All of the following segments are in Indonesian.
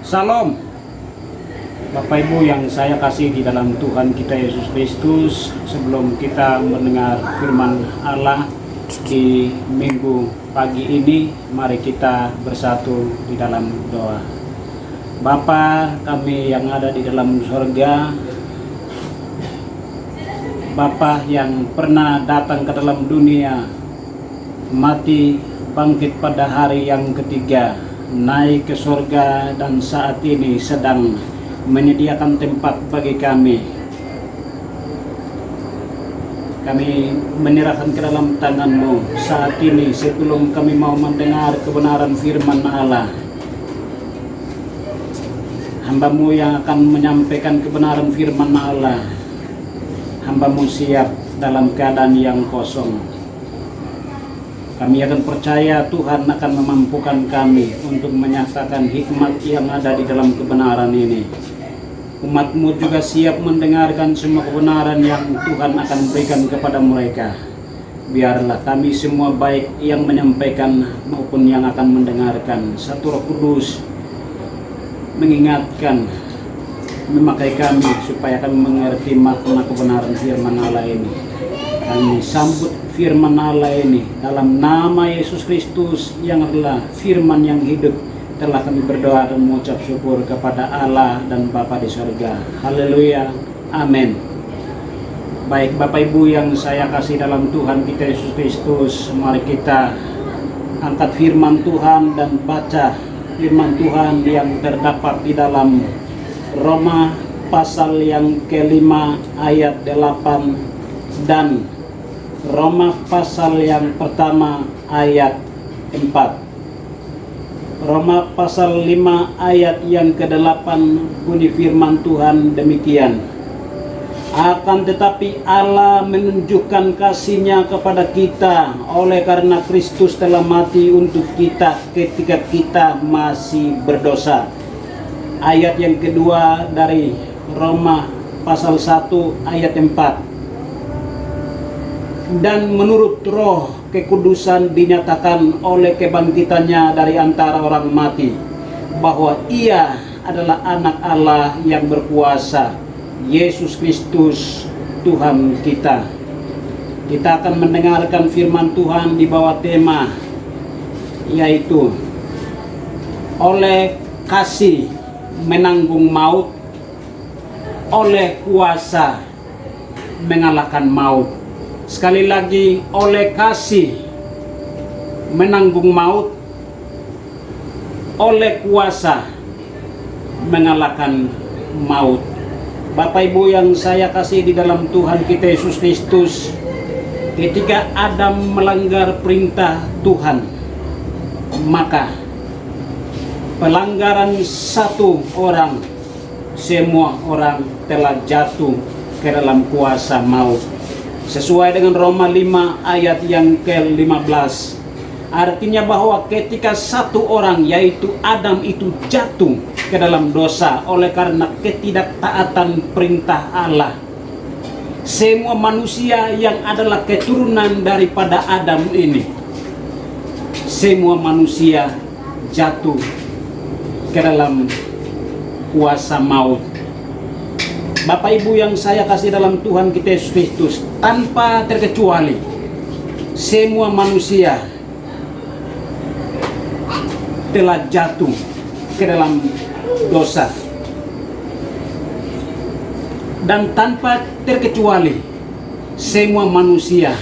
Salam Bapak Ibu yang saya kasih di dalam Tuhan kita Yesus Kristus. Sebelum kita mendengar firman Allah di minggu pagi ini, mari kita bersatu di dalam doa. Bapa kami yang ada di dalam surga, Bapa yang pernah datang ke dalam dunia, mati, bangkit pada hari yang ketiga, naik ke surga, dan saat ini sedang menyediakan tempat bagi kami. Kami menyerahkan ke dalam tangan-Mu saat ini sebelum kami mau mendengar kebenaran firman Allah. Hamba-Mu yang akan menyampaikan kebenaran firman Allah. Hamba-Mu siap dalam keadaan yang kosong. Kami akan percaya Tuhan akan memampukan kami untuk menyatakan hikmat yang ada di dalam kebenaran ini. Umat-Mu juga siap mendengarkan semua kebenaran yang Tuhan akan berikan kepada mereka. Biarlah kami semua, baik yang menyampaikan maupun yang akan mendengarkan, satu Roh Kudus mengingatkan, memakai kami supaya kami mengerti makna kebenaran firman Allah ini. Kami sambut firman Allah ini dalam nama Yesus Kristus yang adalah firman yang hidup. Telah kami berdoa dan mengucap syukur kepada Allah dan Bapa di surga. Haleluya, amin. Baik Bapak Ibu yang saya kasih dalam Tuhan kita Yesus Kristus, mari kita angkat firman Tuhan dan baca firman Tuhan yang terdapat di dalam Roma pasal yang kelima ayat 8 dan Roma pasal yang pertama ayat 4. Roma pasal 5 ayat yang ke-8 bunyi firman Tuhan demikian. Akan tetapi Allah menunjukkan kasih-Nya kepada kita oleh karena Kristus telah mati untuk kita ketika kita masih berdosa. Ayat yang kedua dari Roma pasal 1 ayat 4. Dan menurut Roh kekudusan dinyatakan oleh kebangkitannya dari antara orang mati, bahwa Ia adalah anak Allah yang berkuasa, Yesus Kristus Tuhan kita. Kita akan mendengarkan firman Tuhan di bawah tema yaitu oleh kasih menanggung maut, oleh kuasa mengalahkan maut. Sekali lagi, oleh kasih menanggung maut, oleh kuasa mengalahkan maut. Bapak Ibu yang saya kasih di dalam Tuhan kita Yesus Kristus, ketika Adam melanggar perintah Tuhan, maka pelanggaran satu orang, semua orang telah jatuh ke dalam kuasa maut. Sesuai dengan Roma 5 ayat yang ke-15. Artinya bahwa ketika satu orang yaitu Adam itu jatuh ke dalam dosa oleh karena ketidaktaatan perintah Allah, semua manusia yang adalah keturunan daripada Adam ini, semua manusia jatuh ke dalam kuasa maut. Bapak Ibu yang saya kasih dalam Tuhan kita Yesus Kristus, tanpa terkecuali semua manusia telah jatuh ke dalam dosa, dan tanpa terkecuali semua manusia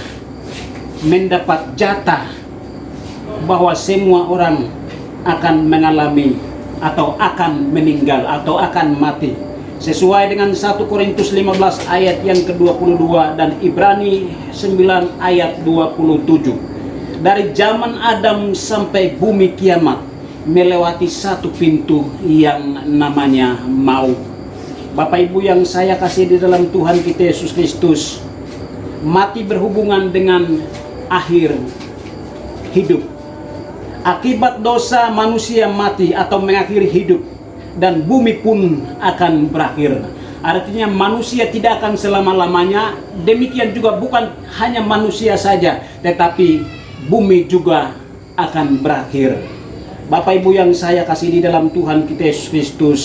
mendapat jatah bahwa semua orang akan mengalami atau akan meninggal atau akan mati. Sesuai dengan 1 Korintus 15 ayat yang ke-22 dan Ibrani 9 ayat 27. Dari zaman Adam sampai bumi kiamat melewati satu pintu yang namanya maut. Bapak Ibu yang saya kasih di dalam Tuhan kita Yesus Kristus, mati berhubungan dengan akhir hidup. Akibat dosa manusia mati atau mengakhiri hidup, dan bumi pun akan berakhir. Artinya manusia tidak akan selama-lamanya. Demikian juga bukan hanya manusia saja, tetapi bumi juga akan berakhir. Bapak Ibu yang saya kasih di dalam Tuhan kita Yesus Kristus,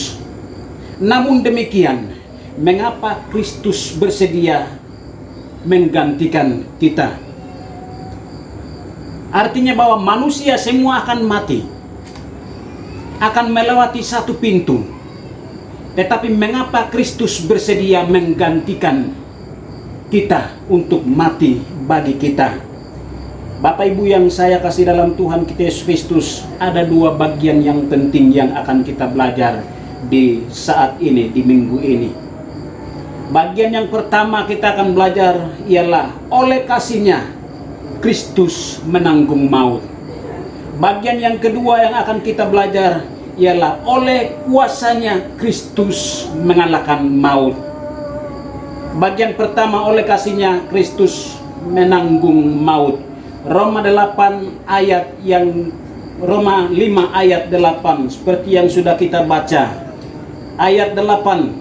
namun demikian, mengapa Kristus bersedia menggantikan kita? Artinya bahwa manusia semua akan mati, akan melewati satu pintu. Tetapi mengapa Kristus bersedia menggantikan kita untuk mati bagi kita? Bapak Ibu yang saya kasih dalam Tuhan kita Yesus Kristus, ada dua bagian yang penting yang akan kita belajar di saat ini, di minggu ini. Bagian yang pertama kita akan belajar ialah oleh kasih-Nya Kristus menanggung maut. Bagian yang kedua yang akan kita belajar ialah oleh kuasa-Nya Kristus mengalahkan maut. Bagian pertama, oleh kasih-Nya Kristus menanggung maut. Roma 5 ayat 8 seperti yang sudah kita baca. Ayat 8.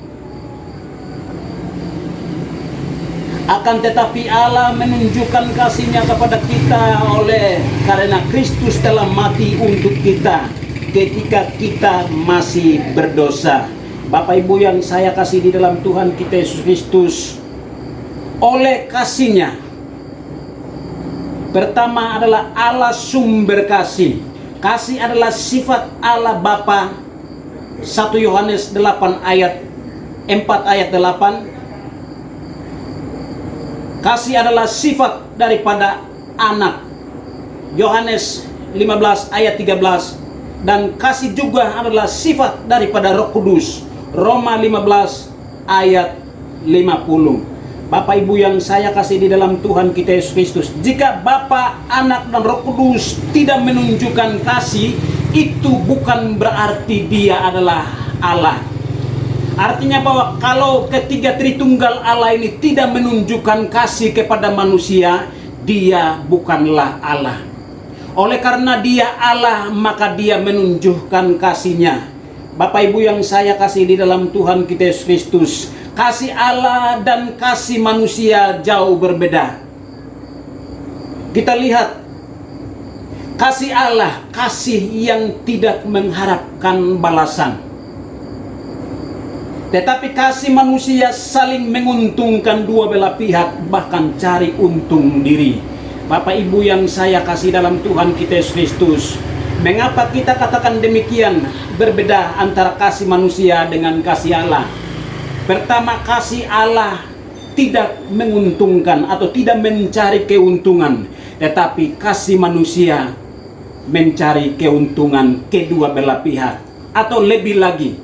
Akan tetapi Allah menunjukkan kasih-Nya kepada kita oleh karena Kristus telah mati untuk kita ketika kita masih berdosa. Bapak Ibu yang saya kasih di dalam Tuhan kita Yesus Kristus, oleh kasih-Nya, pertama adalah Allah sumber kasih. Kasih adalah sifat Allah Bapa. 1 Yohanes 4 ayat 8. Kasih adalah sifat daripada anak. Yohanes 15 ayat 13. Dan kasih juga adalah sifat daripada Roh Kudus. Roma 15 ayat 50. Bapak Ibu yang saya kasih di dalam Tuhan kita Yesus Kristus, jika Bapa, Anak dan Roh Kudus tidak menunjukkan kasih, itu bukan berarti Dia adalah Allah. Artinya bahwa kalau ketiga Tritunggal Allah ini tidak menunjukkan kasih kepada manusia, Dia bukanlah Allah. Oleh karena Dia Allah, maka Dia menunjukkan kasih-Nya. Bapak Ibu yang saya kasih di dalam Tuhan kita Yesus Kristus, kasih Allah dan kasih manusia jauh berbeda. Kita lihat kasih Allah, kasih yang tidak mengharapkan balasan. Tetapi kasih manusia saling menguntungkan dua belah pihak, bahkan cari untung diri. Bapak Ibu yang saya kasih dalam Tuhan kita Yesus Kristus, mengapa kita katakan demikian berbeda antara kasih manusia dengan kasih Allah? Pertama, kasih Allah tidak menguntungkan atau tidak mencari keuntungan, tetapi kasih manusia mencari keuntungan kedua belah pihak. Atau lebih lagi,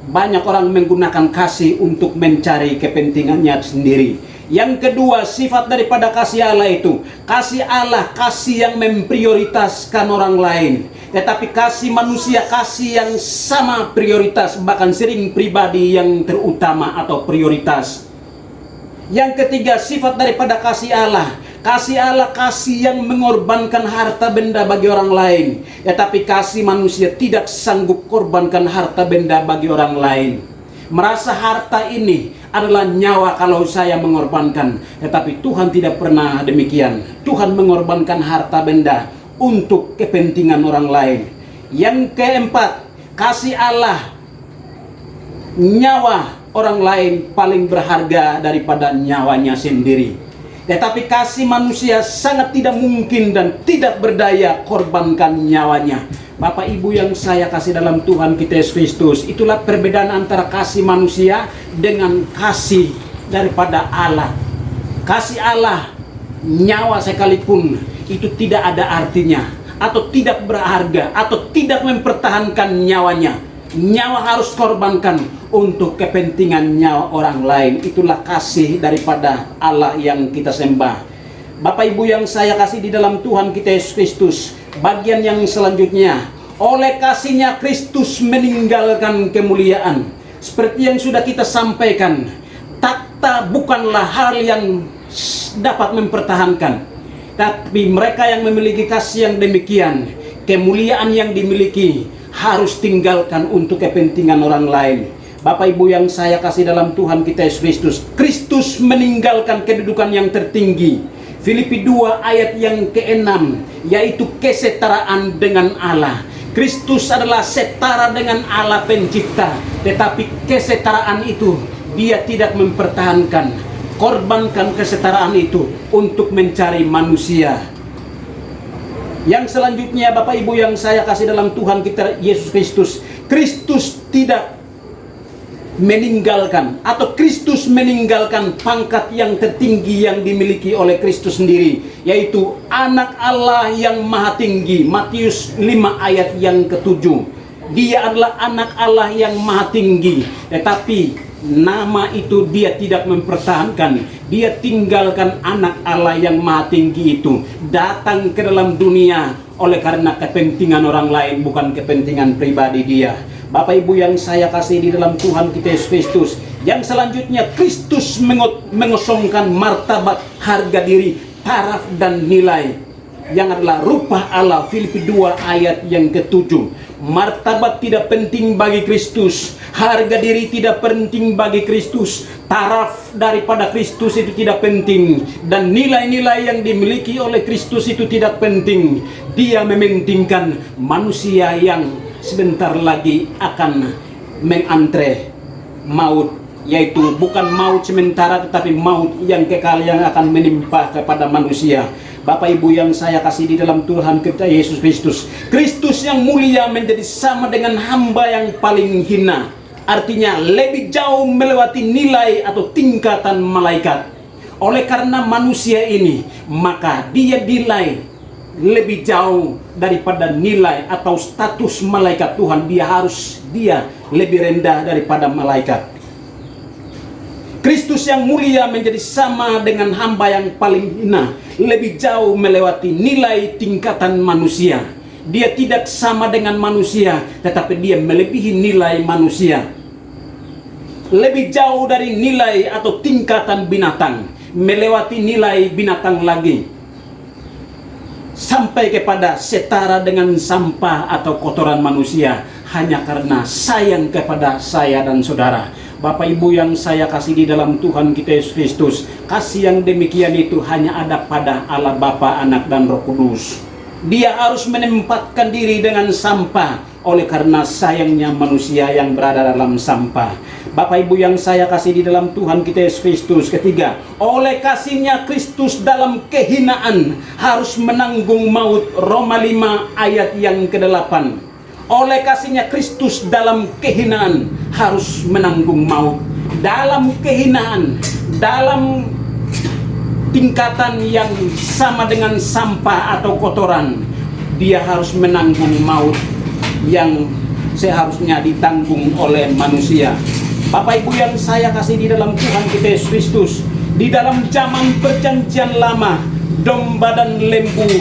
banyak orang menggunakan kasih untuk mencari kepentingannya sendiri. Yang kedua, sifat daripada kasih Allah itu, kasih Allah kasih yang memprioritaskan orang lain. Tetapi kasih manusia kasih yang sama prioritas, bahkan sering pribadi yang terutama atau prioritas. Yang ketiga, sifat daripada kasih Allah, kasih Allah kasih yang mengorbankan harta benda bagi orang lain. Tetapi kasih manusia tidak sanggup korbankan harta benda bagi orang lain. Merasa harta ini adalah nyawa kalau saya mengorbankan. Tetapi Tuhan tidak pernah demikian. Tuhan mengorbankan harta benda untuk kepentingan orang lain. Yang keempat, kasih Allah, nyawa orang lain paling berharga daripada nyawanya sendiri. Tetapi kasih manusia sangat tidak mungkin dan tidak berdaya korbankan nyawanya. Bapak Ibu yang saya kasih dalam Tuhan kita Yesus Kristus, itulah perbedaan antara kasih manusia dengan kasih daripada Allah. Kasih Allah, nyawa sekalipun itu tidak ada artinya, atau tidak berharga, atau tidak mempertahankan nyawanya. Nyawa harus korbankan untuk kepentingan nyawa orang lain. Itulah kasih daripada Allah yang kita sembah. Bapak Ibu yang saya kasih di dalam Tuhan kita Yesus Kristus, bagian yang selanjutnya, oleh kasih-Nya Kristus meninggalkan kemuliaan. Seperti yang sudah kita sampaikan, takhta bukanlah hal yang dapat mempertahankan. Tapi mereka yang memiliki kasih yang demikian, kemuliaan yang dimiliki harus tinggalkan untuk kepentingan orang lain. Bapak Ibu yang saya kasih dalam Tuhan kita Yesus Kristus, Kristus meninggalkan kedudukan yang tertinggi. Filipi 2 ayat yang ke-6, yaitu kesetaraan dengan Allah. Kristus adalah setara dengan Allah pencipta, tetapi kesetaraan itu dia tidak mempertahankan. Korbankan kesetaraan itu untuk mencari manusia. Yang selanjutnya Bapak Ibu yang saya kasih dalam Tuhan kita Yesus Kristus, Kristus tidak meninggalkan atau Kristus meninggalkan pangkat yang tertinggi yang dimiliki oleh Kristus sendiri, yaitu anak Allah yang maha tinggi. Matius 5 ayat yang ke-7. Dia adalah anak Allah yang maha tinggi, tetapi nama itu dia tidak mempertahankan. Dia tinggalkan anak Allah yang maha tinggi itu datang ke dalam dunia oleh karena kepentingan orang lain, bukan kepentingan pribadi dia. Bapak Ibu yang saya kasih di dalam Tuhan kita Yesus Kristus, yang selanjutnya Kristus mengosongkan martabat, harga diri, taraf dan nilai yang adalah rupa Allah. Filipi 2 ayat yang ke-7. Martabat tidak penting bagi Kristus, harga diri tidak penting bagi Kristus, taraf daripada Kristus itu tidak penting, dan nilai-nilai yang dimiliki oleh Kristus itu tidak penting. Dia mementingkan manusia yang sebentar lagi akan mengantre maut, yaitu bukan maut sementara tetapi maut yang kekal yang akan menimpa kepada manusia. Bapak Ibu yang saya kasih di dalam Tuhan kita Yesus Kristus, Kristus yang mulia menjadi sama dengan hamba yang paling hina. Artinya lebih jauh melewati nilai atau tingkatan malaikat. Oleh karena manusia ini, maka dia nilai lebih jauh daripada nilai atau status malaikat Tuhan. Dia lebih rendah daripada malaikat. Kristus yang mulia menjadi sama dengan hamba yang paling hina, lebih jauh melewati nilai tingkatan manusia. Dia tidak sama dengan manusia, tetapi dia melebihi nilai manusia. Lebih jauh dari nilai atau tingkatan binatang, melewati nilai binatang lagi, sampai kepada setara dengan sampah atau kotoran manusia, hanya karena sayang kepada saya dan saudara. Bapak Ibu yang saya kasih di dalam Tuhan kita Yesus Kristus, kasih yang demikian itu hanya ada pada Allah Bapa, Anak dan Roh Kudus. Dia harus menempatkan diri dengan sampah oleh karena sayangnya manusia yang berada dalam sampah. Bapak Ibu yang saya kasih di dalam Tuhan kita Yesus Kristus, ketiga, oleh kasihnya Kristus dalam kehinaan harus menanggung maut. Roma 5 ayat yang ke-8. Oleh kasihnya Kristus dalam kehinaan harus menanggung maut. Dalam kehinaan, dalam tingkatan yang sama dengan sampah atau kotoran, dia harus menanggung maut yang seharusnya ditanggung oleh manusia. Bapak Ibu yang saya kasih di dalam Tuhan kita Yesus Kristus, di dalam zaman perjanjian lama, domba dan lembu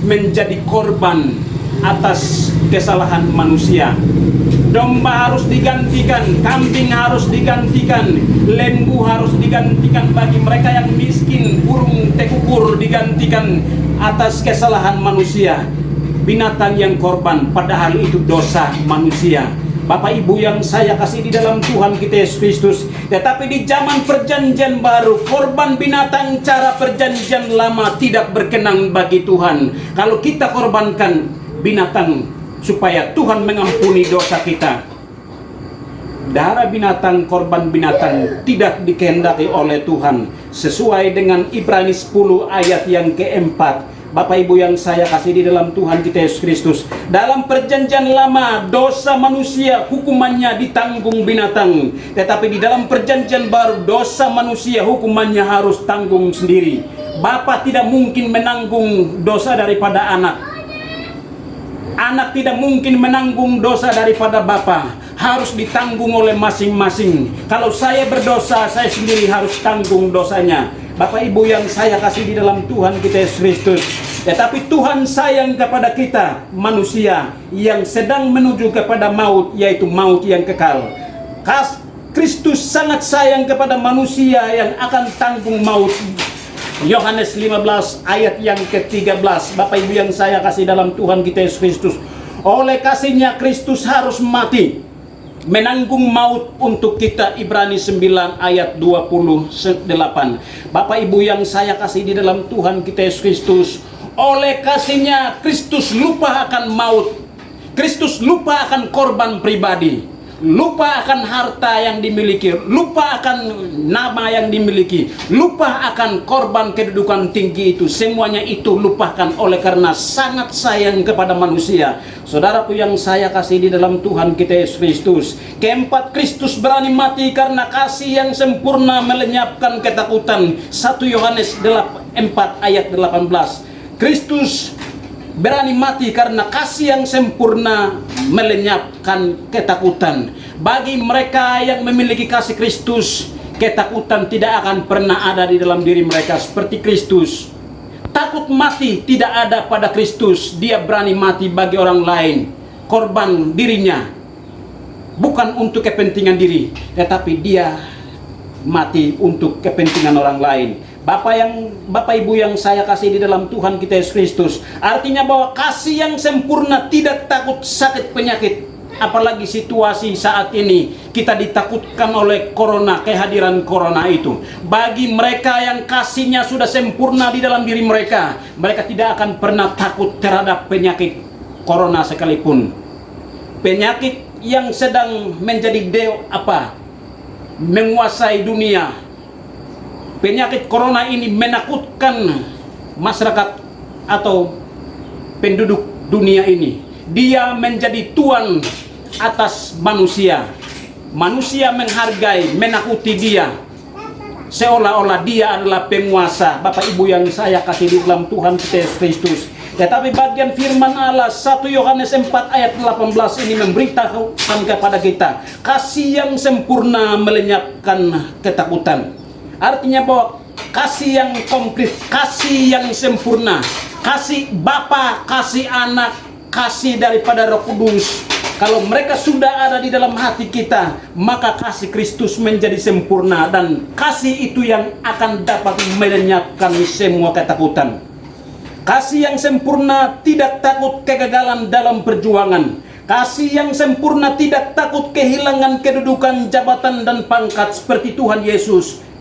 menjadi korban atas kesalahan manusia. Domba harus digantikan, kambing harus digantikan, lembu harus digantikan bagi mereka yang miskin, burung tekukur digantikan atas kesalahan manusia. Binatang yang korban, padahal itu dosa manusia. Bapak Ibu yang saya kasih di dalam Tuhan kita Yesus Kristus, tetapi di zaman perjanjian baru, korban binatang cara perjanjian lama tidak berkenan bagi Tuhan. Kalau kita korbankan binatang supaya Tuhan mengampuni dosa kita, darah binatang, korban binatang tidak dikehendaki oleh Tuhan, sesuai dengan Ibrani 10 ayat yang keempat. Bapak Ibu yang saya kasih di dalam Tuhan kita Yesus Kristus, dalam perjanjian lama dosa manusia hukumannya ditanggung binatang, tetapi di dalam perjanjian baru dosa manusia hukumannya harus tanggung sendiri. Bapa tidak mungkin menanggung dosa daripada anak, anak tidak mungkin menanggung dosa daripada bapa, harus ditanggung oleh masing-masing. Kalau saya berdosa, saya sendiri harus tanggung dosanya. Bapak Ibu yang saya kasih di dalam Tuhan kita Yesus Kristus, tetapi Tuhan sayang kepada kita manusia yang sedang menuju kepada maut, yaitu maut yang kekal. Kristus sangat sayang kepada manusia yang akan tanggung maut. Yohanes 15 ayat yang ke-13. Bapak Ibu yang saya kasih dalam Tuhan kita Yesus Kristus, oleh kasihnya Kristus harus mati, menanggung maut untuk kita. Ibrani 9 ayat 28. Bapak Ibu yang saya kasih di dalam Tuhan kita Yesus Kristus, oleh kasihnya Kristus lupa akan maut. Kristus lupa akan korban pribadi, lupa akan harta yang dimiliki, lupa akan nama yang dimiliki, lupa akan korban kedudukan tinggi itu. Semuanya itu lupakan oleh karena sangat sayang kepada manusia. Saudaraku yang saya kasih di dalam Tuhan kita Yesus Kristus. Keempat, Kristus berani mati karena kasih yang sempurna melenyapkan ketakutan. 1 Yohanes 4 ayat 18. Kristus berani mati karena kasih yang sempurna melenyapkan ketakutan. Bagi mereka yang memiliki kasih Kristus, ketakutan tidak akan pernah ada di dalam diri mereka seperti Kristus. Takut mati tidak ada pada Kristus. Dia berani mati bagi orang lain, korban dirinya, bukan untuk kepentingan diri, tetapi dia mati untuk kepentingan orang lain. Bapak Ibu yang saya kasih di dalam Tuhan kita Yesus Kristus, artinya bahwa kasih yang sempurna tidak takut sakit penyakit. Apalagi situasi saat ini kita ditakutkan oleh corona, kehadiran corona itu. Bagi mereka yang kasihnya sudah sempurna di dalam diri mereka, mereka tidak akan pernah takut terhadap penyakit corona sekalipun. Penyakit yang sedang menjadi menguasai dunia. Penyakit corona ini menakutkan masyarakat atau penduduk dunia ini. Dia menjadi tuan atas manusia. Manusia menghargai, menakuti dia, seolah-olah dia adalah penguasa. Bapak Ibu yang saya kasih di dalam Tuhan kita Yesus Kristus. Tetapi bagian firman Allah 1 Yohanes 4 ayat 18 ini memberitahukan kepada kita kasih yang sempurna melenyapkan ketakutan. Artinya bahwa kasih yang komplit, kasih yang sempurna, kasih Bapa, kasih Anak, kasih daripada Roh Kudus, kalau mereka sudah ada di dalam hati kita, maka kasih Kristus menjadi sempurna, dan kasih itu yang akan dapat melenyapkan semua ketakutan. Kasih yang sempurna tidak takut kegagalan dalam perjuangan. Kasih yang sempurna tidak takut kehilangan kedudukan, jabatan, dan pangkat seperti Tuhan Yesus.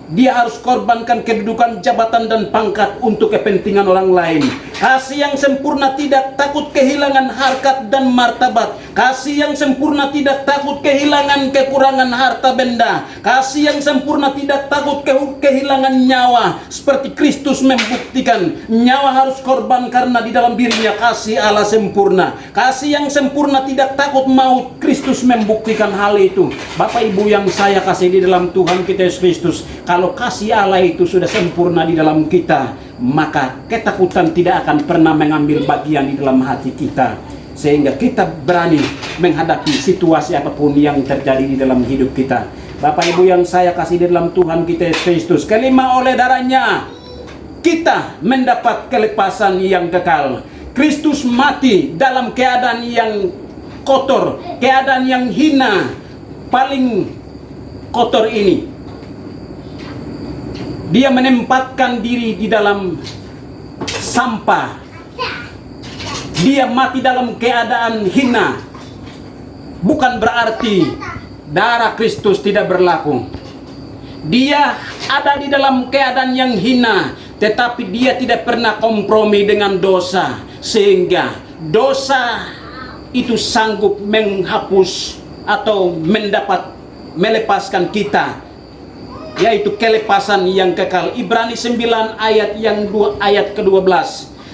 Dia harus korbankan kedudukan, jabatan, dan pangkat untuk kepentingan orang lain. Kasih yang sempurna tidak takut kehilangan harkat dan martabat. Kasih yang sempurna tidak takut kehilangan kekurangan harta benda. Kasih yang sempurna tidak takut kehilangan nyawa. Seperti Kristus membuktikan, nyawa harus korban karena di dalam dirinya kasih Allah sempurna. Kasih yang sempurna tidak takut maut. Kristus membuktikan hal itu. Bapak Ibu yang saya kasih di dalam Tuhan kita Yesus Kristus, kalau kasih Allah itu sudah sempurna di dalam kita, maka ketakutan tidak akan pernah mengambil bagian di dalam hati kita, sehingga kita berani menghadapi situasi apapun yang terjadi di dalam hidup kita. Bapak Ibu yang saya kasih di dalam Tuhan kita Yesus Kristus, kelima, oleh darahnya kita mendapat kelepasan yang kekal. Kristus mati dalam keadaan yang kotor, keadaan yang hina, paling kotor ini. Dia menempatkan diri di dalam sampah. Dia mati dalam keadaan hina. Bukan berarti darah Kristus tidak berlaku. Dia ada di dalam keadaan yang hina, tetapi dia tidak pernah kompromi dengan dosa, sehingga dosa itu sanggup menghapus atau melepaskan kita, yaitu kelepasan yang kekal. Ibrani 9 ayat ke-12.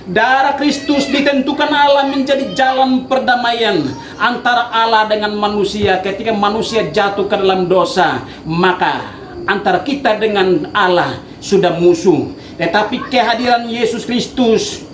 Darah Kristus ditentukan Allah menjadi jalan perdamaian antara Allah dengan manusia. Ketika manusia jatuh ke dalam dosa, maka antara kita dengan Allah sudah musuh. Tetapi kehadiran Yesus Kristus,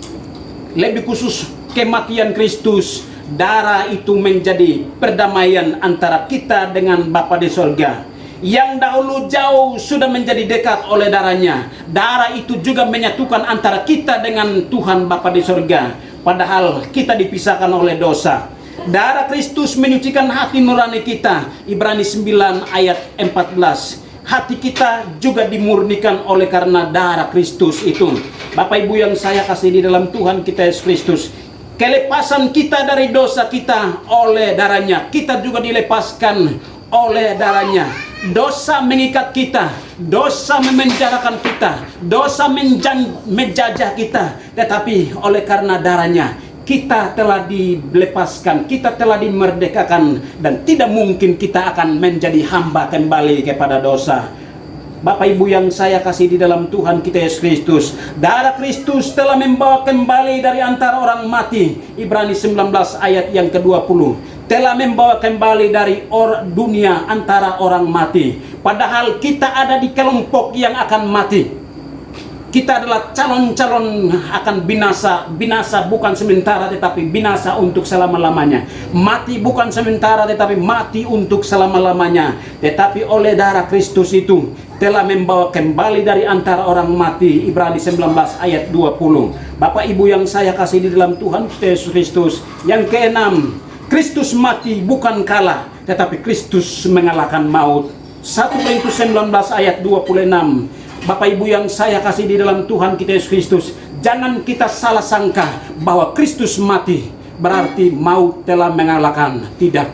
lebih khusus kematian Kristus, darah itu menjadi perdamaian antara kita dengan Bapa di sorga. Yang dahulu jauh sudah menjadi dekat oleh darahnya. Darah itu juga menyatukan antara kita dengan Tuhan Bapa di sorga, padahal kita dipisahkan oleh dosa. Darah Kristus menyucikan hati nurani kita. Ibrani 9 ayat 14. Hati kita juga dimurnikan oleh karena darah Kristus itu. Bapak Ibu yang saya kasih di dalam Tuhan kita Yesus Kristus, kelepasan kita dari dosa kita oleh darahnya. Kita juga dilepaskan oleh darahnya. Dosa mengikat kita, dosa memenjarakan kita, dosa menjajah kita. Tetapi oleh karena darahnya, kita telah dilepaskan, kita telah dimerdekakan, dan tidak mungkin kita akan menjadi hamba kembali kepada dosa. Bapak Ibu yang saya kasih di dalam Tuhan kita Yesus Kristus, darah Kristus telah membawa kembali dari antara orang mati. Ibrani 19 ayat yang ke-20, telah membawa kembali dari dunia antara orang mati. Padahal kita ada di kelompok yang akan mati. Kita adalah calon-calon akan binasa. Binasa bukan sementara tetapi binasa untuk selama-lamanya. Mati bukan sementara tetapi mati untuk selama-lamanya. Tetapi oleh darah Kristus itu telah membawa kembali dari antara orang mati. Ibrani 19 ayat 20. Bapak Ibu yang saya kasih di dalam Tuhan Yesus Kristus. Yang keenam, Kristus mati bukan kalah, tetapi Kristus mengalahkan maut. 1 Korintus 19 ayat 26. Bapak Ibu yang saya kasih di dalam Tuhan kita Yesus Kristus, jangan kita salah sangka bahwa Kristus mati berarti maut telah mengalahkan. Tidak.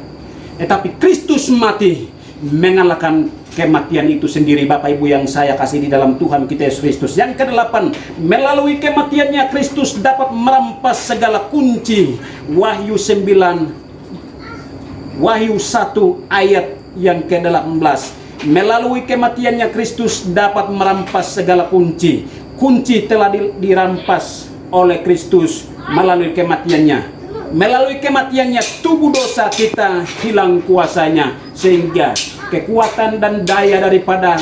Tetapi Kristus mati mengalahkan kematian itu sendiri. Bapak Ibu yang saya kasih di dalam Tuhan kita Yesus Kristus. Yang kedelapan, melalui kematiannya Kristus dapat merampas segala kunci. Wahyu 1 ayat yang ke-18. Melalui kematiannya Kristus dapat merampas segala kunci. Kunci telah dirampas oleh Kristus melalui kematiannya. Melalui kematiannya tubuh dosa kita hilang kuasanya, sehingga kekuatan dan daya daripada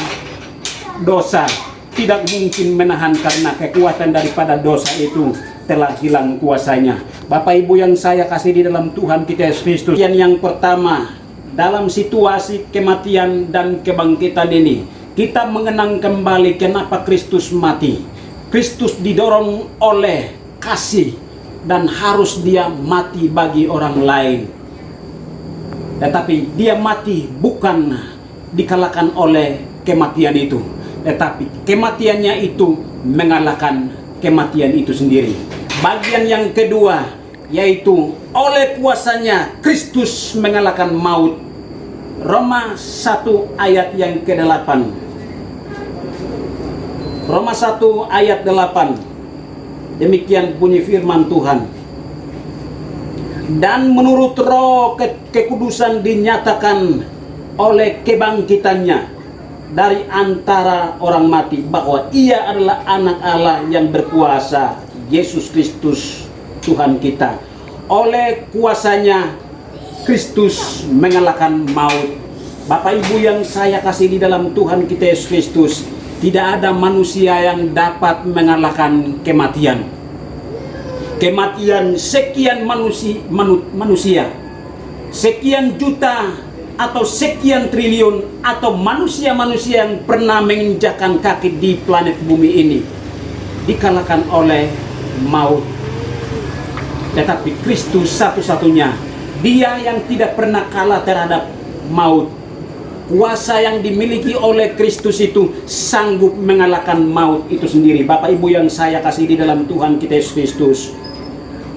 dosa tidak mungkin menahan, karena kekuatan daripada dosa itu telah hilang kuasanya. Bapak Ibu yang saya kasih di dalam Tuhan kita Yesus Kristus, yang pertama, dalam situasi kematian dan kebangkitan ini, kita mengenang kembali kenapa Kristus mati. Kristus didorong oleh kasih dan harus dia mati bagi orang lain. Tetapi dia mati bukan dikalahkan oleh kematian itu, tetapi kematiannya itu mengalahkan kematian itu sendiri. Bagian yang kedua, yaitu oleh kuasanya Kristus mengalahkan maut. Roma 1 ayat yang ke-8. Roma 1 ayat 8. Demikian bunyi firman Tuhan. Dan menurut roh kekudusan dinyatakan oleh kebangkitannya dari antara orang mati bahwa ia adalah anak Allah yang berkuasa, Yesus Kristus Tuhan kita. Oleh kuasanya Kristus mengalahkan maut. Bapak Ibu yang saya kasih di dalam Tuhan kita Yesus Kristus, tidak ada manusia yang dapat mengalahkan kematian. Kematian sekian manusia, sekian juta atau sekian triliun atau manusia-manusia yang pernah menginjakkan kaki di planet bumi ini dikalahkan oleh maut. Tetapi Kristus satu-satunya, dia yang tidak pernah kalah terhadap maut. Kuasa yang dimiliki oleh Kristus itu sanggup mengalahkan maut itu sendiri. Bapak Ibu yang saya kasih di dalam Tuhan kita Yesus Kristus,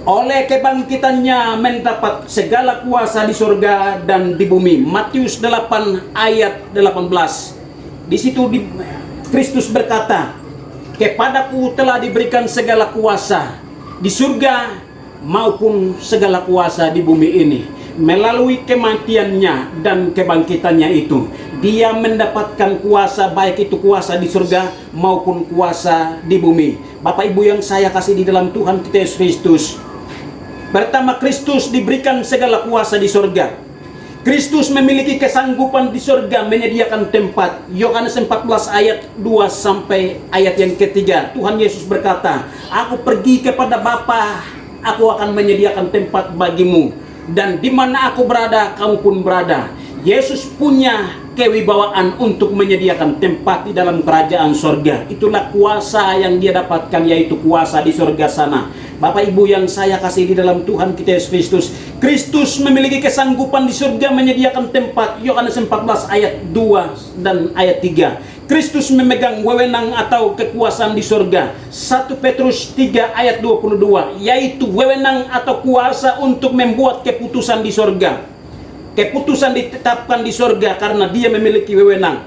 oleh kebangkitannya mendapat segala kuasa di surga dan di bumi. Matius 8 ayat 18. Di situ Kristus berkata, kepadaku telah diberikan segala kuasa di surga maupun segala kuasa di bumi ini. Melalui kematiannya dan kebangkitannya itu, dia mendapatkan kuasa, baik itu kuasa di surga maupun kuasa di bumi. Bapak Ibu yang saya kasih di dalam Tuhan kita Yesus Kristus, pertama, Kristus diberikan segala kuasa di surga. Kristus memiliki kesanggupan di surga menyediakan tempat. Yohanes 14 ayat 2 sampai ayat yang ketiga. Tuhan Yesus berkata, aku pergi kepada Bapa, aku akan menyediakan tempat bagimu, dan di mana aku berada, kamu pun berada. Yesus punya kewibawaan untuk menyediakan tempat di dalam kerajaan surga. Itulah kuasa yang dia dapatkan, yaitu kuasa di surga sana. Bapak Ibu yang saya kasih di dalam Tuhan kita Yesus Kristus, Kristus memiliki kesanggupan di surga menyediakan tempat. Yohanes 14 ayat 2 dan ayat 3. Kristus memegang wewenang atau kekuasaan di surga. 1 Petrus 3 ayat 22, yaitu wewenang atau kuasa untuk membuat keputusan di surga. Keputusan ditetapkan di surga karena dia memiliki wewenang.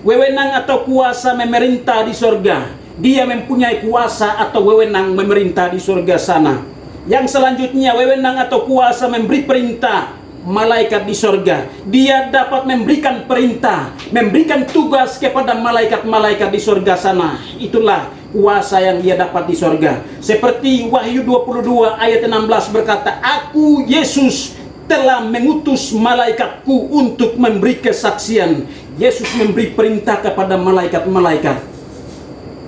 Wewenang atau kuasa memerintah di surga. Dia mempunyai kuasa atau wewenang memerintah di surga sana. Yang selanjutnya, wewenang atau kuasa memberi perintah malaikat di sorga. Dia dapat memberikan perintah, memberikan tugas kepada malaikat-malaikat di sorga sana. Itulah kuasa yang dia dapat di sorga. Seperti Wahyu 22 ayat 16 berkata, Aku Yesus telah mengutus malaikatku untuk memberi kesaksian. Yesus memberi perintah kepada malaikat-malaikat.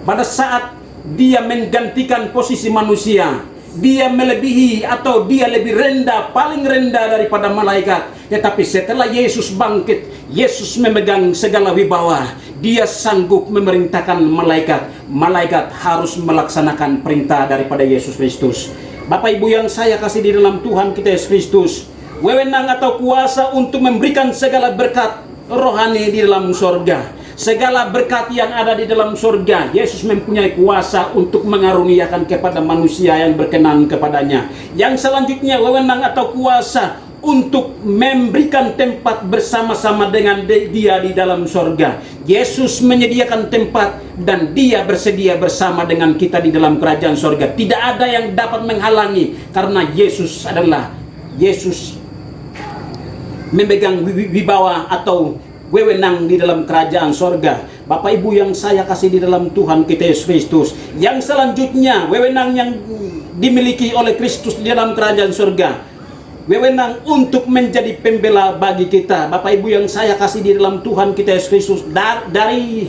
Pada saat dia menggantikan posisi manusia, dia melebihi atau dia lebih rendah, paling rendah daripada malaikat. Tetapi setelah Yesus bangkit, Yesus memegang segala wibawa. Dia sanggup memerintahkan malaikat. Malaikat harus melaksanakan perintah daripada Yesus Kristus. Bapak Ibu yang saya kasih di dalam Tuhan kita Yesus Kristus, wewenang atau kuasa untuk memberikan segala berkat rohani di dalam sorga. Segala berkat yang ada di dalam surga, Yesus mempunyai kuasa untuk mengaruniakan kepada manusia yang berkenan kepadanya. Yang selanjutnya, wewenang atau kuasa untuk memberikan tempat bersama-sama dengan dia di dalam surga. Yesus menyediakan tempat dan dia bersedia bersama dengan kita di dalam kerajaan surga. Tidak ada yang dapat menghalangi karena Yesus memegang wibawa atau wewenang di dalam kerajaan sorga. Bapak Ibu yang saya kasih di dalam Tuhan kita Yesus Kristus. Yang selanjutnya, wewenang yang dimiliki oleh Kristus di dalam kerajaan sorga. Wewenang untuk menjadi pembela bagi kita. Bapak Ibu yang saya kasih di dalam Tuhan kita Yesus Kristus. Dari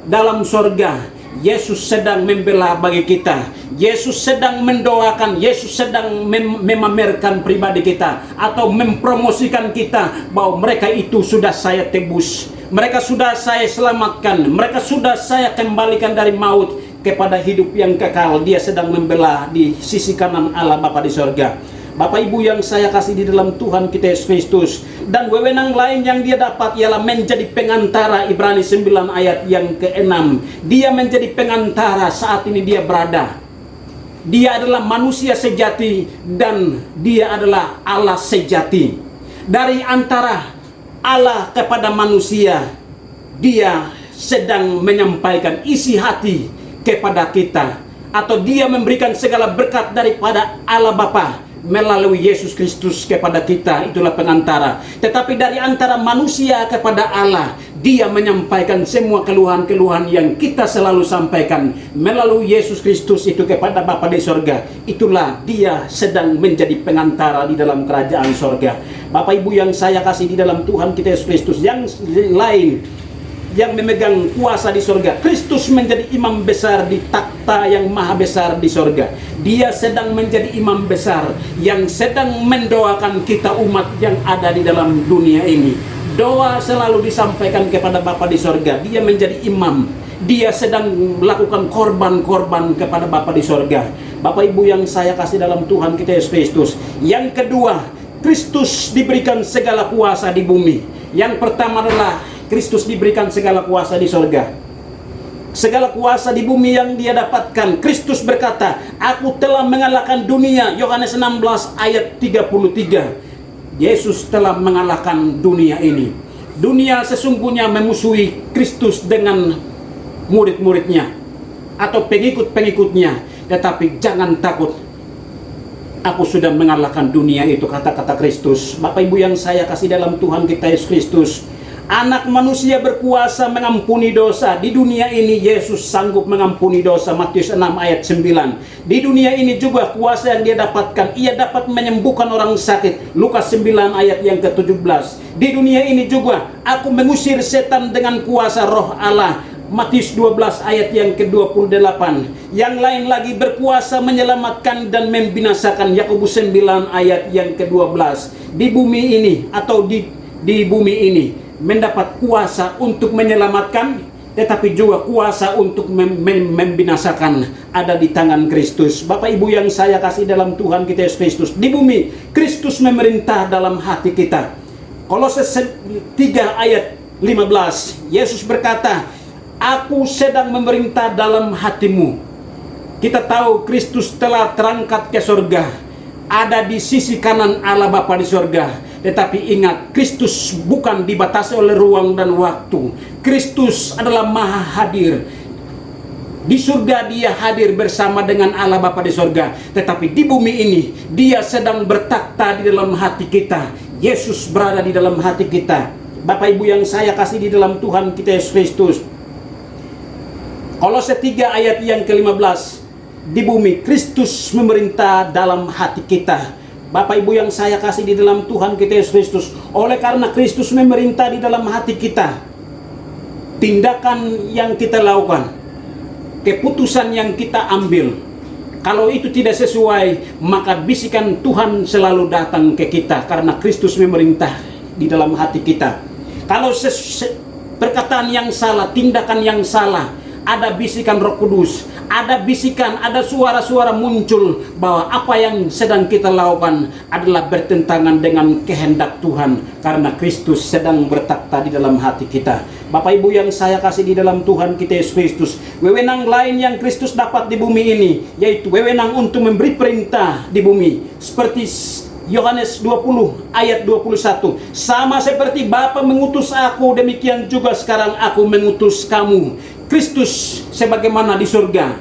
dalam sorga, Yesus sedang membela bagi kita. Yesus sedang mendoakan, Yesus sedang memamerkan pribadi kita atau mempromosikan kita bahwa mereka itu sudah saya tebus, mereka sudah saya selamatkan, mereka sudah saya kembalikan dari maut kepada hidup yang kekal. Dia sedang membela di sisi kanan Allah Bapa di sorga. Bapak Ibu yang saya kasih di dalam Tuhan kita Yesus Kristus. Dan wewenang lain yang dia dapat ialah menjadi pengantara. Ibrani 9 ayat yang ke-6. Dia menjadi pengantara saat ini dia berada. Dia adalah manusia sejati dan dia adalah Allah sejati. Dari antara Allah kepada manusia, dia sedang menyampaikan isi hati kepada kita. Atau dia memberikan segala berkat daripada Allah Bapa melalui Yesus Kristus kepada kita. Itulah pengantara. Tetapi dari antara manusia kepada Allah, dia menyampaikan semua keluhan-keluhan yang kita selalu sampaikan melalui Yesus Kristus itu kepada Bapa di sorga. Itulah dia sedang menjadi pengantara di dalam kerajaan sorga. Bapak Ibu yang saya kasih di dalam Tuhan kita Yesus Kristus, yang lain yang memegang kuasa di sorga, Kristus menjadi imam besar di takhta yang maha besar di sorga. Dia sedang menjadi imam besar yang sedang mendoakan kita umat yang ada di dalam dunia ini. Doa selalu disampaikan kepada Bapa di sorga. Dia menjadi imam. Dia sedang melakukan korban-korban kepada Bapa di sorga. Bapak Ibu yang saya kasih dalam Tuhan kita Yesus Kristus. Yang kedua, Kristus diberikan segala kuasa di bumi. Yang pertama adalah Kristus diberikan segala kuasa di sorga. Segala kuasa di bumi yang dia dapatkan. Kristus berkata, Aku telah mengalahkan dunia. Yohanes 16 ayat 33. Yesus telah mengalahkan dunia ini. Dunia sesungguhnya memusuhi Kristus dengan murid-muridnya atau pengikut-pengikutnya. Tetapi jangan takut, aku sudah mengalahkan dunia itu, kata-kata Kristus. Bapak Ibu yang saya kasih dalam Tuhan kita Yesus Kristus, Anak manusia berkuasa mengampuni dosa. Di dunia ini Yesus sanggup mengampuni dosa. Matius 6 ayat 9. Di dunia ini juga kuasa yang dia dapatkan, ia dapat menyembuhkan orang sakit. Lukas 9 ayat yang ke-17. Di dunia ini juga aku mengusir setan dengan kuasa roh Allah. Matius 12 ayat yang ke-28. Yang lain lagi berkuasa menyelamatkan dan membinasakan. Yakobus 9 ayat yang ke-12. Di bumi ini atau di bumi ini mendapat kuasa untuk menyelamatkan, tetapi juga kuasa untuk membinasakan ada di tangan Kristus. Bapak Ibu yang saya kasih dalam Tuhan kita Yesus Kristus, di bumi Kristus memerintah dalam hati kita. Kolose 3 ayat 15, Yesus berkata, Aku sedang memerintah dalam hatimu. Kita tahu Kristus telah terangkat ke surga, ada di sisi kanan Allah Bapa di surga. Tetapi ingat, Kristus bukan dibatasi oleh ruang dan waktu. Kristus adalah maha hadir. Di surga dia hadir bersama dengan Allah Bapa di surga. Tetapi di bumi ini dia sedang bertakhta di dalam hati kita. Yesus berada di dalam hati kita. Bapak Ibu yang saya kasih di dalam Tuhan kita Yesus Kristus. Kolose 3 ayat yang ke-15. Di bumi Kristus memerintah dalam hati kita. Bapak Ibu yang saya kasih di dalam Tuhan kita Yesus Kristus. Oleh karena Kristus memerintah di dalam hati kita, tindakan yang kita lakukan, keputusan yang kita ambil, kalau itu tidak sesuai, maka bisikan Tuhan selalu datang ke kita karena Kristus memerintah di dalam hati kita. Kalau perkataan yang salah, tindakan yang salah, ada bisikan Roh Kudus, ada bisikan, ada suara-suara muncul bahwa apa yang sedang kita lakukan adalah bertentangan dengan kehendak Tuhan karena Kristus sedang bertakhta di dalam hati kita. Bapak Ibu yang saya kasih di dalam Tuhan kita Yesus Kristus, wewenang lain yang Kristus dapat di bumi ini yaitu wewenang untuk memberi perintah di bumi, seperti Yohanes 20 ayat 21. Sama seperti Bapa mengutus aku, demikian juga sekarang aku mengutus kamu. Kristus sebagaimana di surga,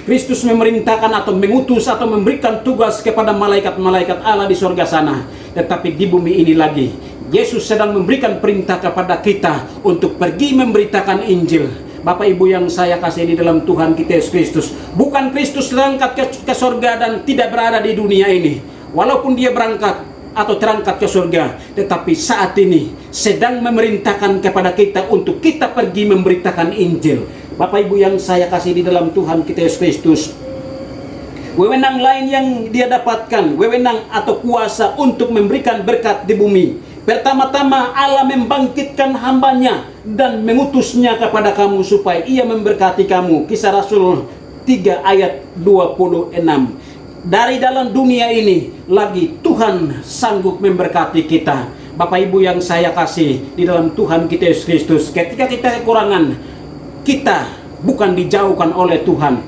Kristus memerintahkan atau mengutus atau memberikan tugas kepada malaikat-malaikat Allah di surga sana. Tetapi di bumi ini lagi, Yesus sedang memberikan perintah kepada kita untuk pergi memberitakan Injil. Bapak Ibu yang saya kasih di dalam Tuhan kita Yesus Kristus, bukan Kristus terangkat ke surga dan tidak berada di dunia ini. Walaupun dia berangkat atau terangkat ke surga, tetapi saat ini sedang memerintahkan kepada kita untuk kita pergi memberitakan Injil. Bapak Ibu yang saya kasih di dalam Tuhan kita Yesus Kristus, wewenang lain yang dia dapatkan, wewenang atau kuasa untuk memberikan berkat di bumi. Pertama-tama Allah membangkitkan hambanya dan mengutusnya kepada kamu supaya ia memberkati kamu. Kisah Rasul 3 ayat 26. Dari dalam dunia ini lagi Tuhan sanggup memberkati kita. Bapak Ibu yang saya kasih di dalam Tuhan kita Yesus Kristus, ketika kita kekurangan, kita bukan dijauhkan oleh Tuhan,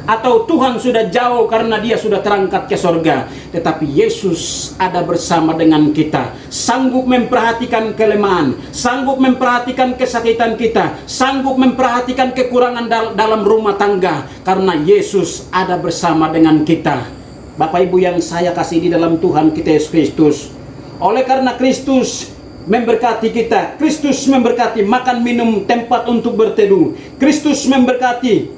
atau Tuhan sudah jauh karena dia sudah terangkat ke surga, tetapi Yesus ada bersama dengan kita, sanggup memperhatikan kelemahan, sanggup memperhatikan kesakitan kita, sanggup memperhatikan kekurangan dalam rumah tangga, karena Yesus ada bersama dengan kita. Bapak Ibu yang saya kasih di dalam Tuhan kita Yesus Kristus, oleh karena Kristus memberkati kita, Kristus memberkati makan minum, tempat untuk berteduh, Kristus memberkati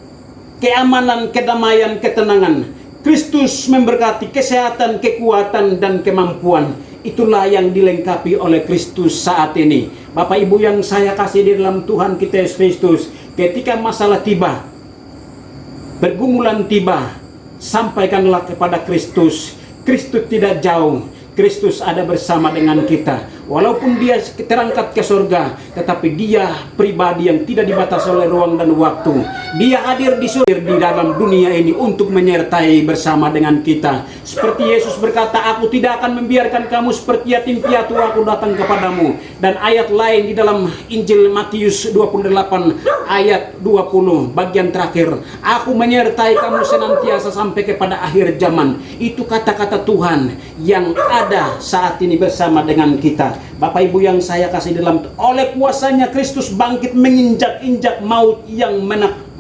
keamanan, kedamaian, ketenangan, Kristus memberkati kesehatan, kekuatan, dan kemampuan. Itulah yang dilengkapi oleh Kristus saat ini. Bapak Ibu yang saya kasih di dalam Tuhan kita Yesus Kristus, ketika masalah tiba, pergumulan tiba, sampaikanlah kepada Kristus. Kristus tidak jauh, Kristus ada bersama dengan kita. Walaupun dia terangkat ke surga, tetapi dia pribadi yang tidak dibatasi oleh ruang dan waktu. Dia hadir di surga, di dalam dunia ini untuk menyertai bersama dengan kita. Seperti Yesus berkata, aku tidak akan membiarkan kamu seperti yatim piatu, aku datang kepadamu. Dan ayat lain di dalam Injil Matius 28 ayat 20 bagian terakhir, aku menyertai kamu senantiasa sampai kepada akhir zaman. Itu kata-kata Tuhan yang ada saat ini bersama dengan kita. Bapak Ibu yang saya kasih dalam, oleh kuasanya Kristus bangkit menginjak-injak maut yang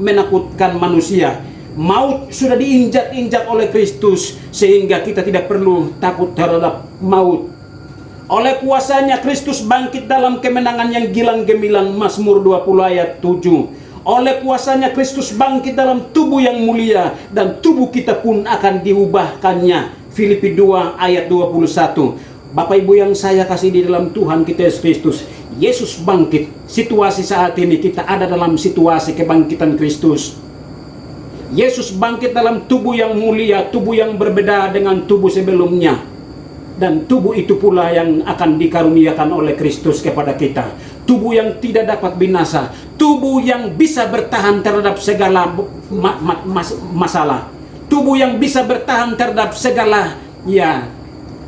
menakutkan manusia. Maut sudah diinjak-injak oleh Kristus sehingga kita tidak perlu takut terhadap maut. Oleh kuasanya Kristus bangkit dalam kemenangan yang gilang gemilang, Mazmur 20 ayat 7. Oleh kuasanya Kristus bangkit dalam tubuh yang mulia dan tubuh kita pun akan diubahkannya, Filipi 2 ayat 21. Bapak Ibu yang saya kasih di dalam Tuhan kita Yesus Kristus, Yesus bangkit. Situasi saat ini kita ada dalam situasi kebangkitan Kristus. Yesus bangkit dalam tubuh yang mulia, tubuh yang berbeda dengan tubuh sebelumnya. Dan tubuh itu pula yang akan dikaruniakan oleh Kristus kepada kita. Tubuh yang tidak dapat binasa, tubuh yang bisa bertahan terhadap segala masalah, tubuh yang bisa bertahan terhadap segala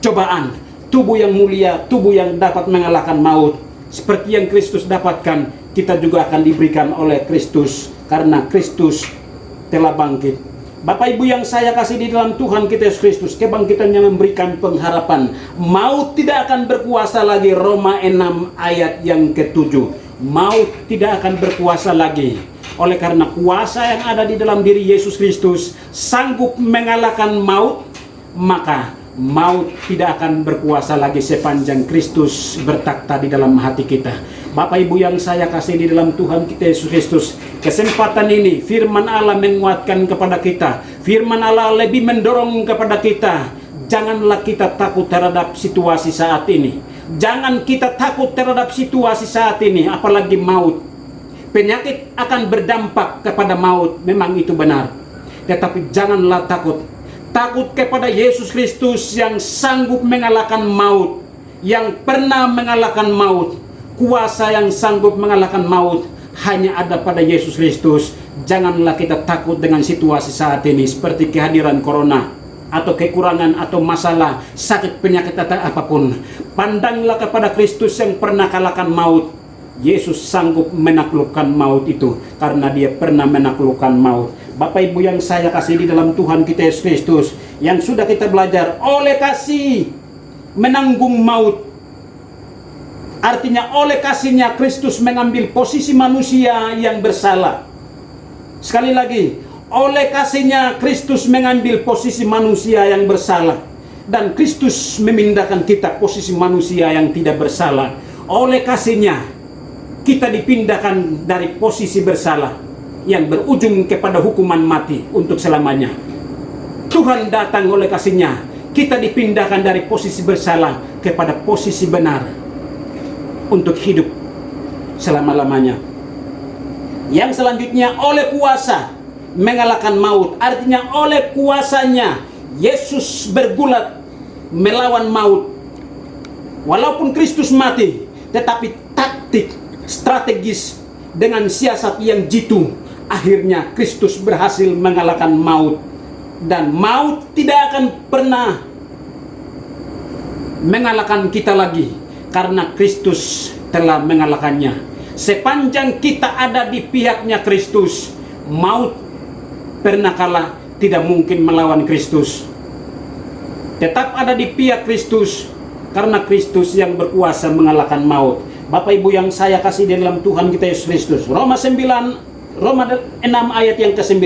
cobaan. Tubuh yang mulia, tubuh yang dapat mengalahkan maut. Seperti yang Kristus dapatkan, kita juga akan diberikan oleh Kristus, karena Kristus telah bangkit. Bapak Ibu yang saya kasih di dalam Tuhan kita Yesus Kristus, kebangkitannya memberikan pengharapan. Maut tidak akan berkuasa lagi, Roma 6 ayat yang ke-7. Maut tidak akan berkuasa lagi. Oleh karena kuasa yang ada di dalam diri Yesus Kristus sanggup mengalahkan maut, maka maut tidak akan berkuasa lagi sepanjang Kristus bertakhta di dalam hati kita. Bapak Ibu yang saya kasih di dalam Tuhan kita Yesus Kristus, kesempatan ini firman Allah menguatkan kepada kita. Firman Allah lebih mendorong kepada kita, janganlah kita takut terhadap situasi saat ini. Jangan kita takut terhadap situasi saat ini, apalagi maut. Penyakit akan berdampak kepada maut, memang itu benar. Tetapi janganlah takut. Takut kepada Yesus Kristus yang sanggup mengalahkan maut, yang pernah mengalahkan maut. Kuasa yang sanggup mengalahkan maut hanya ada pada Yesus Kristus. Janganlah kita takut dengan situasi saat ini seperti kehadiran corona atau kekurangan atau masalah, sakit, penyakit atau apapun. Pandanglah kepada Kristus yang pernah kalahkan maut. Yesus sanggup menaklukkan maut itu karena dia pernah menaklukkan maut. Bapak Ibu yang saya kasih di dalam Tuhan kita Yesus Kristus, yang sudah kita belajar, oleh kasih menanggung maut. Artinya oleh kasihnya Kristus mengambil posisi manusia yang bersalah. Sekali lagi, oleh kasihnya Kristus mengambil posisi manusia yang bersalah, dan Kristus memindahkan kita posisi manusia yang tidak bersalah. Oleh kasihnya kita dipindahkan dari posisi bersalah yang berujung kepada hukuman mati untuk selamanya. Tuhan datang oleh kasihnya, kita dipindahkan dari posisi bersalah kepada posisi benar untuk hidup selama-lamanya. Yang selanjutnya, oleh kuasa mengalahkan maut. Artinya oleh kuasanya Yesus bergulat melawan maut. Walaupun Kristus mati, tetapi taktik strategis dengan siasat yang jitu, akhirnya Kristus berhasil mengalahkan maut. Dan maut tidak akan pernah mengalahkan kita lagi, karena Kristus telah mengalahkannya. Sepanjang kita ada di pihaknya Kristus, maut pernah kalah, tidak mungkin melawan Kristus. Tetap ada di pihak Kristus, karena Kristus yang berkuasa mengalahkan maut. Bapak Ibu yang saya kasih di dalam Tuhan kita Yesus Kristus, Roma 6 ayat yang ke-9.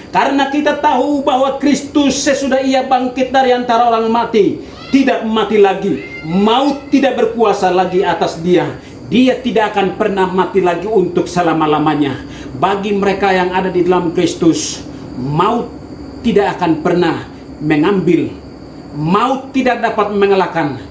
Karena kita tahu bahwa Kristus sesudah ia bangkit dari antara orang mati, tidak mati lagi. Maut tidak berkuasa lagi atas dia. Dia tidak akan pernah mati lagi untuk selama-lamanya. Bagi mereka yang ada di dalam Kristus, maut tidak akan pernah mengambil. Maut tidak dapat mengalahkan.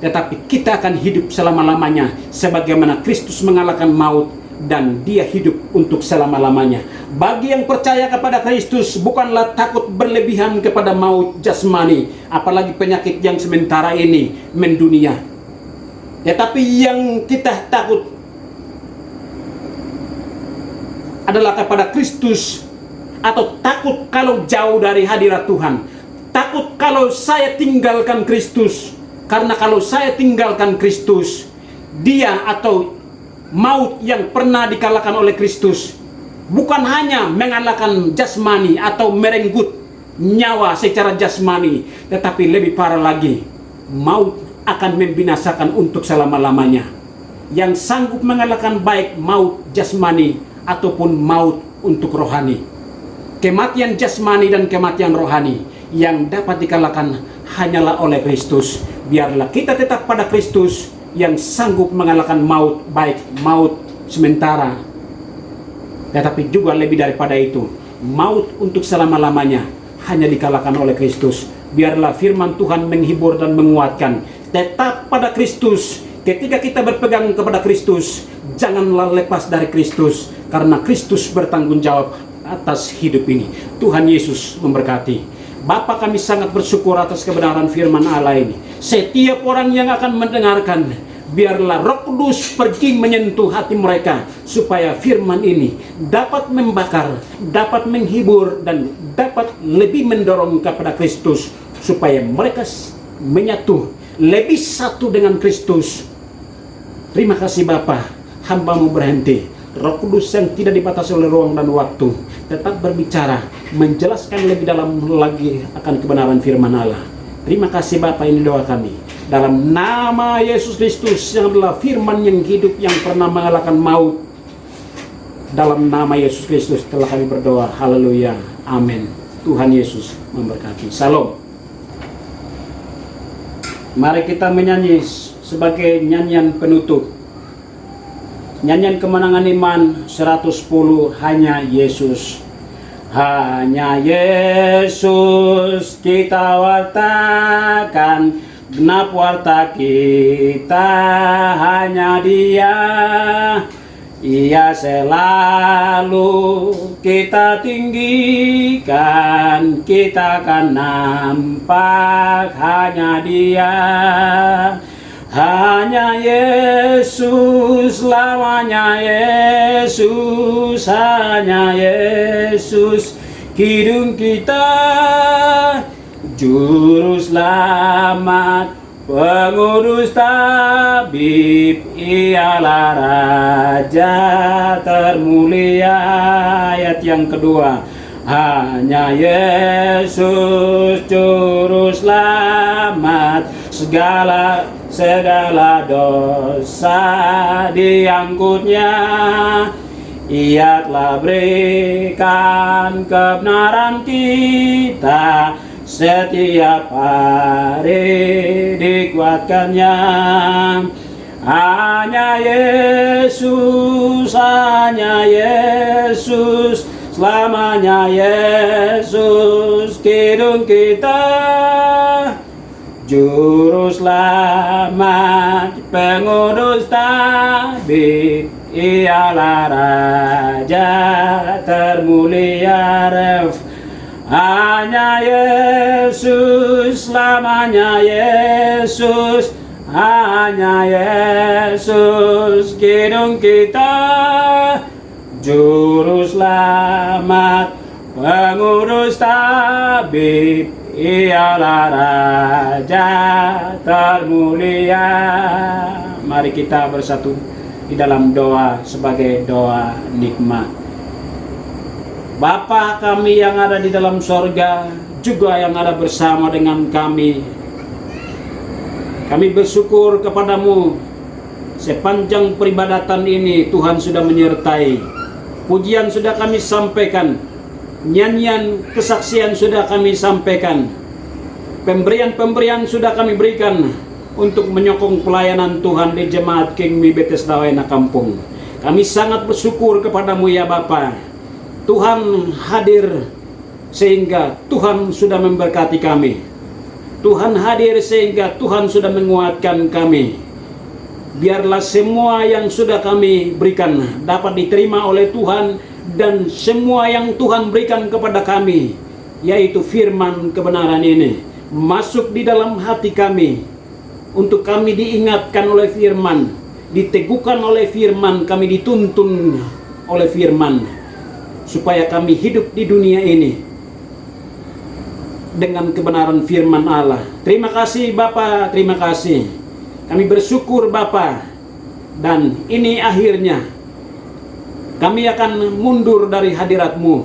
Tetapi kita akan hidup selama-lamanya sebagaimana Kristus mengalahkan maut dan dia hidup untuk selama-lamanya. Bagi yang percaya kepada Kristus, bukanlah takut berlebihan kepada maut jasmani, apalagi penyakit yang sementara ini mendunia. Tetapi yang kita takut adalah kepada Kristus, atau takut kalau jauh dari hadirat Tuhan. Takut kalau saya tinggalkan Kristus. Karena kalau saya tinggalkan Kristus, dia atau maut yang pernah dikalahkan oleh Kristus bukan hanya mengalahkan jasmani atau merenggut nyawa secara jasmani, tetapi lebih parah lagi, maut akan membinasakan untuk selama-lamanya. Yang sanggup mengalahkan baik maut jasmani ataupun maut untuk rohani. Kematian jasmani dan kematian rohani yang dapat dikalahkan hanyalah oleh Kristus. Biarlah kita tetap pada Kristus yang sanggup mengalahkan maut, baik maut sementara, tetapi juga lebih daripada itu, maut untuk selama-lamanya hanya dikalahkan oleh Kristus. Biarlah firman Tuhan menghibur dan menguatkan. Tetap pada Kristus. Ketika kita berpegang kepada Kristus, janganlah lepas dari Kristus, karena Kristus bertanggung jawab atas hidup ini. Tuhan Yesus memberkati. Bapa, kami sangat bersyukur atas kebenaran firman Allah ini. Setiap orang yang akan mendengarkan, biarlah Roh Kudus pergi menyentuh hati mereka, supaya firman ini dapat membakar, dapat menghibur, dan dapat lebih mendorong kepada Kristus, supaya mereka menyatu, lebih satu dengan Kristus. Terima kasih Bapa, hamba-Mu berhenti. Roh Kudus yang tidak dibatasi oleh ruang dan waktu tetap berbicara, menjelaskan lebih dalam lagi akan kebenaran firman Allah. Terima kasih Bapa, ini doa kami dalam nama Yesus Kristus yang adalah firman yang hidup, yang pernah mengalahkan maut. Dalam nama Yesus Kristus telah kami berdoa. Haleluya. Amin. Tuhan Yesus memberkati. Salam. Mari kita menyanyi sebagai nyanyian penutup. Nyanyian kemenangan iman 110, hanya Yesus. Hanya Yesus kita wartakan, genap warta kita hanya Dia. Ia selalu kita tinggikan, kita akan nampak hanya Dia. Hanya Yesus, lamanya Yesus, hanya Yesus, hidung kita, juru selamat, pengurus tabib, ialah Raja termulia. Ayat yang kedua, hanya Yesus juru selamat, segala dosa diangkutnya. Ia telah berikan kebenaran kita, setiap hari dikuatkannya. Hanya Yesus, hanya Yesus, selamanya Yesus, hidung kita, juru selamat, pengurus tabib, ialah Raja termulia. Hanya Yesus, selamanya Yesus, hanya Yesus, hidung kita, juru selamat, pengurus tabib, ialah Raja termulia. Mari kita bersatu di dalam doa sebagai doa nikmat. Bapa kami yang ada di dalam sorga, juga yang ada bersama dengan kami bersyukur kepadamu. Sepanjang peribadatan ini Tuhan sudah menyertai. Pujian sudah kami sampaikan, nyanyian kesaksian sudah kami sampaikan, pemberian-pemberian sudah kami berikan untuk menyokong pelayanan Tuhan di Jemaat King Mi Bethesda Waena Kampung. Kami sangat bersyukur kepadamu ya Bapa. Tuhan hadir sehingga Tuhan sudah memberkati kami. Tuhan hadir sehingga Tuhan sudah menguatkan kami. Biarlah semua yang sudah kami berikan dapat diterima oleh Tuhan, dan semua yang Tuhan berikan kepada kami, yaitu firman kebenaran ini, masuk di dalam hati kami, untuk kami diingatkan oleh firman, diteguhkan oleh firman, kami dituntun oleh firman, supaya kami hidup di dunia ini dengan kebenaran firman Allah. Terima kasih Bapa, terima kasih. Kami bersyukur Bapa, dan ini akhirnya kami akan mundur dari hadirat-Mu.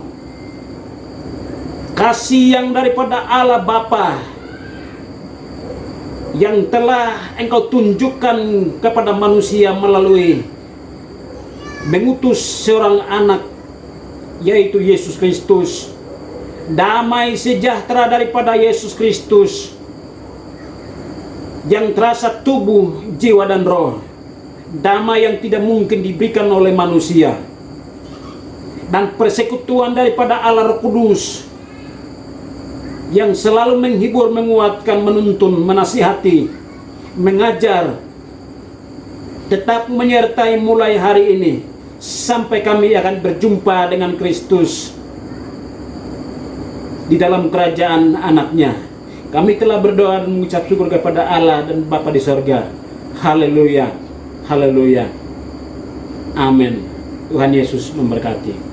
Kasih yang daripada Allah Bapa yang telah Engkau tunjukkan kepada manusia melalui mengutus seorang anak, yaitu Yesus Kristus. Damai sejahtera daripada Yesus Kristus yang terasa tubuh, jiwa dan roh. Damai yang tidak mungkin diberikan oleh manusia. Dan persekutuan daripada Allah Roh Kudus yang selalu menghibur, menguatkan, menuntun, menasihati, mengajar, tetap menyertai mulai hari ini sampai kami akan berjumpa dengan Kristus di dalam kerajaan anaknya. Kami telah berdoa dan mengucap syukur kepada Allah dan Bapa di sorga. Haleluya, haleluya, amin. Tuhan Yesus memberkati.